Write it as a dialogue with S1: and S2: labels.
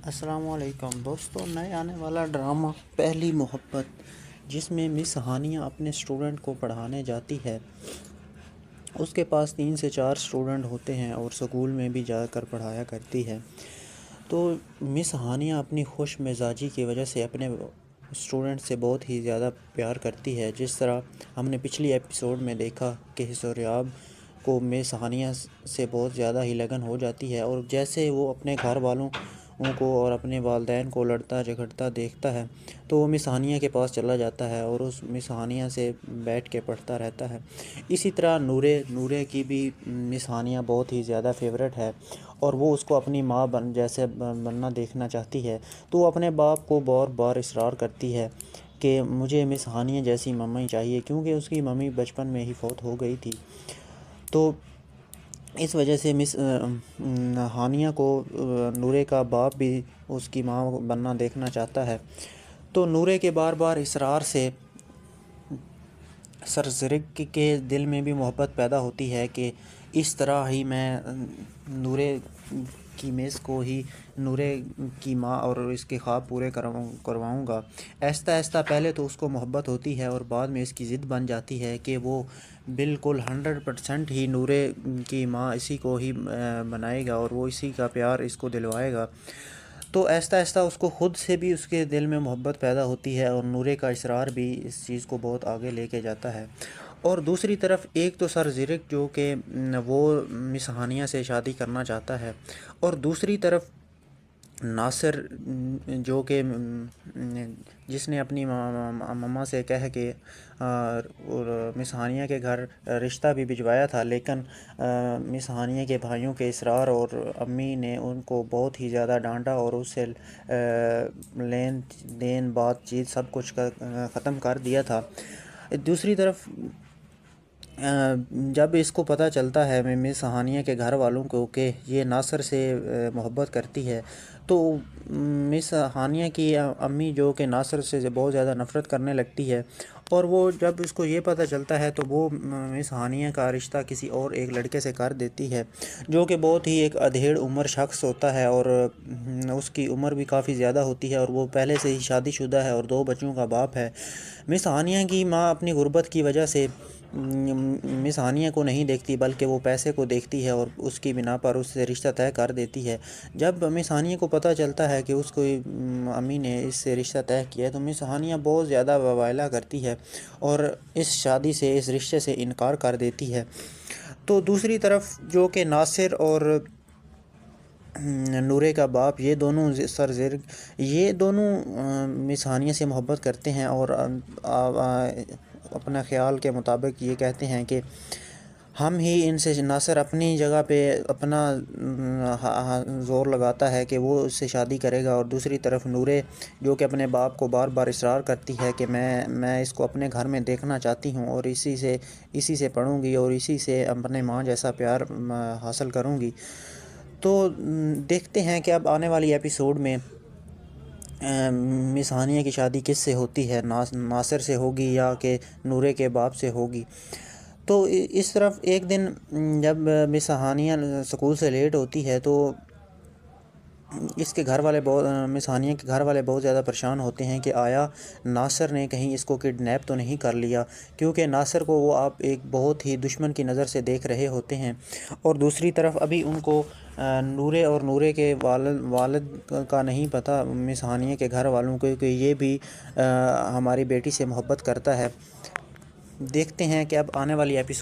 S1: السلام علیکم دوستوں، نئے آنے والا ڈرامہ پہلی محبت، جس میں مس ہانیہ اپنے اسٹوڈنٹ کو پڑھانے جاتی ہے۔ اس کے پاس 3 سے 4 اسٹوڈنٹ ہوتے ہیں اور سکول میں بھی جا کر پڑھایا کرتی ہے۔ تو مس ہانیہ اپنی خوش مزاجی کی وجہ سے اپنے اسٹوڈنٹ سے بہت ہی زیادہ پیار کرتی ہے، جس طرح ہم نے پچھلی ایپیسوڈ میں دیکھا کہ سوریاب کو مس ہانیہ سے بہت زیادہ ہی لگن ہو جاتی ہے، اور جیسے وہ اپنے گھر والوں کو اور اپنے والدین کو لڑتا جھگڑتا دیکھتا ہے تو وہ مس ہانیہ کے پاس چلا جاتا ہے اور اس مس ہانیہ سے بیٹھ کے پڑھتا رہتا ہے۔ اسی طرح نورے کی بھی مس ہانیہ بہت ہی زیادہ فیورٹ ہے اور وہ اس کو اپنی ماں جیسے بننا دیکھنا چاہتی ہے، تو وہ اپنے باپ کو بار بار اصرار کرتی ہے کہ مجھے مس ہانیہ جیسی ممی چاہیے، کیونکہ اس کی ممی بچپن میں ہی فوت ہو گئی تھی۔ تو اس وجہ سے مس ہانیہ کو نورے کا باپ بھی اس کی ماں بننا دیکھنا چاہتا ہے۔ تو نورے کے بار بار اصرار سے سرزرگ کے دل میں بھی محبت پیدا ہوتی ہے کہ اس طرح ہی میں نورے کی مس کو ہی نورے کی ماں اور اس کے خواب پورے کرواؤں گا۔ آہستہ آہستہ پہلے تو اس کو محبت ہوتی ہے اور بعد میں اس کی ضد بن جاتی ہے کہ وہ بالکل 100% ہی نورے کی ماں اسی کو ہی بنائے گا اور وہ اسی کا پیار اس کو دلوائے گا۔ تو آہستہ آہستہ اس کو خود سے بھی اس کے دل میں محبت پیدا ہوتی ہے اور نورے کا اصرار بھی اس چیز کو بہت آگے لے کے جاتا ہے۔ اور دوسری طرف ایک تو سرزرگ جو کہ وہ مس ہانیہ سے شادی کرنا چاہتا ہے، اور دوسری طرف ناصر جو کہ جس نے اپنی مما سے کہہ کے مس ہانیہ کے گھر رشتہ بھی بھجوایا تھا، لیکن مس ہانیہ کے بھائیوں کے اصرار اور امی نے ان کو بہت ہی زیادہ ڈانٹا اور اس سے لین دین بات چیت سب کچھ ختم کر دیا تھا۔ دوسری طرف جب اس کو پتہ چلتا ہے مس ہانیہ کے گھر والوں کو کہ یہ ناصر سے محبت کرتی ہے، تو مس ہانیہ کی امی جو کہ ناصر سے بہت زیادہ نفرت کرنے لگتی ہے، اور وہ جب اس کو یہ پتہ چلتا ہے تو وہ مس ہانیہ کا رشتہ کسی اور ایک لڑکے سے کر دیتی ہے، جو کہ بہت ہی ایک ادھیڑ عمر شخص ہوتا ہے اور اس کی عمر بھی کافی زیادہ ہوتی ہے اور وہ پہلے سے ہی شادی شدہ ہے اور 2 بچوں کا باپ ہے۔ مس ہانیہ کی ماں اپنی غربت کی وجہ سے مس ہانیہ کو نہیں دیکھتی، بلکہ وہ پیسے کو دیکھتی ہے اور اس کی بنا پر اس سے رشتہ طے کر دیتی ہے۔ جب مس ہانیہ کو پتہ چلتا ہے کہ اس کو امی نے اس سے رشتہ طے کیا ہے تو مس ہانیہ بہت زیادہ واویلا کرتی ہے اور اس شادی سے اس رشتے سے انکار کر دیتی ہے۔ تو دوسری طرف جو کہ ناصر اور نورے کا باپ، یہ دونوں سرزرگ، یہ دونوں مس ہانیہ سے محبت کرتے ہیں اور اپنا خیال کے مطابق یہ کہتے ہیں کہ ہم ہی ان سے، ناصر اپنی جگہ پہ اپنا زور لگاتا ہے کہ وہ اس سے شادی کرے گا، اور دوسری طرف نورے جو کہ اپنے باپ کو بار بار اصرار کرتی ہے کہ میں اس کو اپنے گھر میں دیکھنا چاہتی ہوں اور اسی سے پڑھوں گی اور اسی سے اپنے ماں جیسا پیار حاصل کروں گی۔ تو دیکھتے ہیں کہ اب آنے والی ایپیسوڈ میں مس ہانیہ کی شادی کس سے ہوتی ہے، ناصر سے ہوگی یا کہ نورے کے باپ سے ہوگی۔ تو اس طرف ایک دن جب مس ہانیہ سکول سے لیٹ ہوتی ہے تو اس کے گھر والے مس ہانیہ کے گھر والے بہت زیادہ پریشان ہوتے ہیں کہ آیا ناصر نے کہیں اس کو کڈنیپ تو نہیں کر لیا، کیونکہ ناصر کو وہ آپ ایک بہت ہی دشمن کی نظر سے دیکھ رہے ہوتے ہیں۔ اور دوسری طرف ابھی ان کو نورے اور نورے کے والد کا نہیں پتہ، مس ہانیہ کے گھر والوں کو، کہ یہ بھی ہماری بیٹی سے محبت کرتا ہے۔ دیکھتے ہیں کہ اب آنے والی ایپیسوڈ